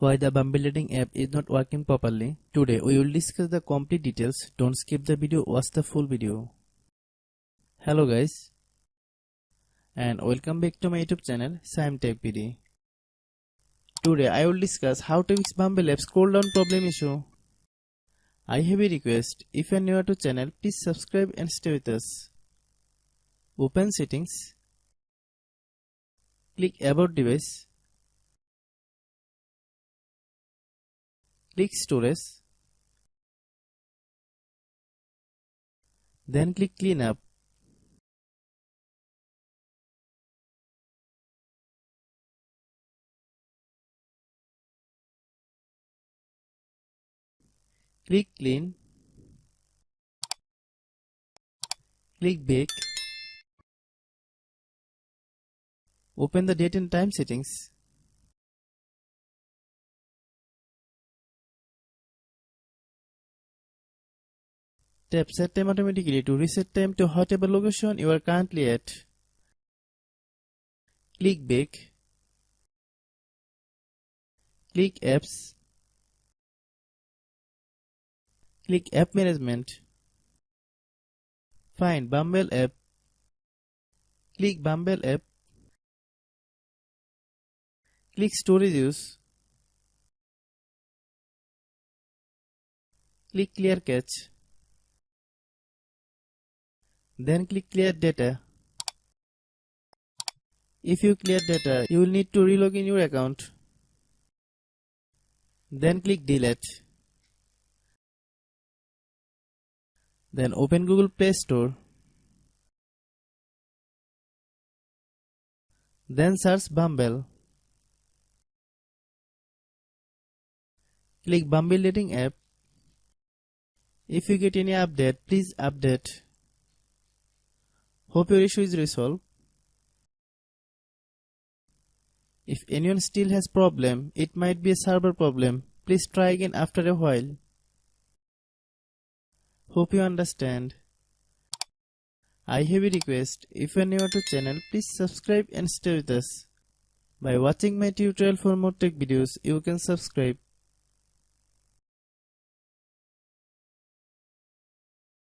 Why the Bumble dating app is not working properly. Today we will discuss the complete details. Don't skip the video, watch the full video. Hello guys, and welcome back to my YouTube channel Shaem Tech PD. Today I will discuss how to fix Bumble app's cooldown problem issue. I have a request. If you are new to channel, please subscribe and stay with us. Open settings. Click about device. Click storage. Then click clean up. Click clean. Click back. Open the date and time settings. Tap set time automatically to reset time to whatever location you are currently at. Click back. Click apps. Click app management. Find Bumble app. Click Bumble app. Click storage use. Click clear cache. Then click clear data. If you clear data, you will need to relog in your account. Then click delete. Then open Google Play Store. Then search Bumble. Click Bumble dating app. If you get any update, please update. Hope your issue is resolved. If anyone still has problem, it might be a server problem. Please try again after a while. Hope you understand. I have a request. If you are new to channel, please subscribe and stay with us. By watching my tutorial for more tech videos, you can subscribe.